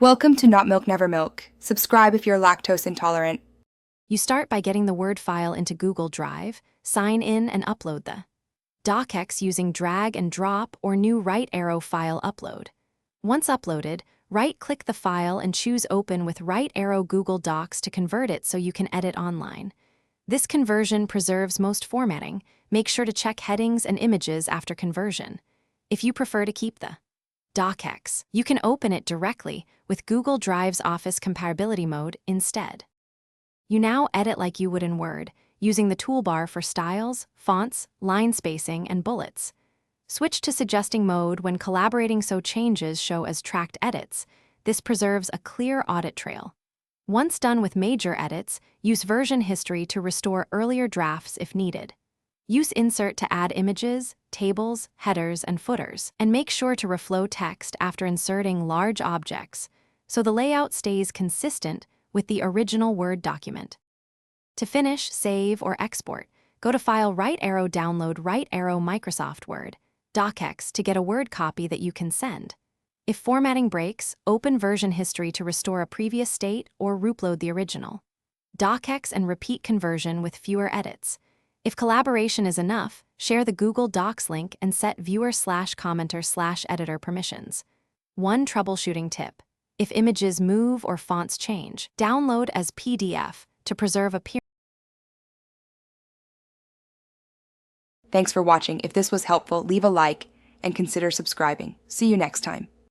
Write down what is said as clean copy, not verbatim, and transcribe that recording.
Welcome to Not Milk Never Milk. Subscribe if you're lactose intolerant. You start by getting the Word file into Google Drive, sign in and upload the docx using drag and drop or new right arrow file upload. Once uploaded, right-click the file and choose Open with right arrow Google Docs to convert it so you can edit online. This conversion preserves most formatting. Make sure to check headings and images after conversion. If you prefer to keep the docx, you can open it directly with Google Drive's Office Compatibility Mode instead. You now edit like you would in Word, using the toolbar for styles, fonts, line spacing, and bullets. Switch to suggesting mode when collaborating so changes show as tracked edits. This preserves a clear audit trail. Once done with major edits, use version history to restore earlier drafts if needed. Use insert to add images, tables, headers, and footers, and make sure to reflow text after inserting large objects, so the layout stays consistent with the original Word document. To finish, save, or export, go to File right arrow download right arrow Microsoft Word, docx to get a Word copy that you can send. If formatting breaks, open version history to restore a previous state or upload the original. Docx and repeat conversion with fewer edits. If collaboration is enough, share the Google Docs link and set viewer/commenter/editor permissions. One troubleshooting tip: if images move or fonts change, download as PDF to preserve appearance. Thanks for watching. If this was helpful, leave a like and consider subscribing. See you next time.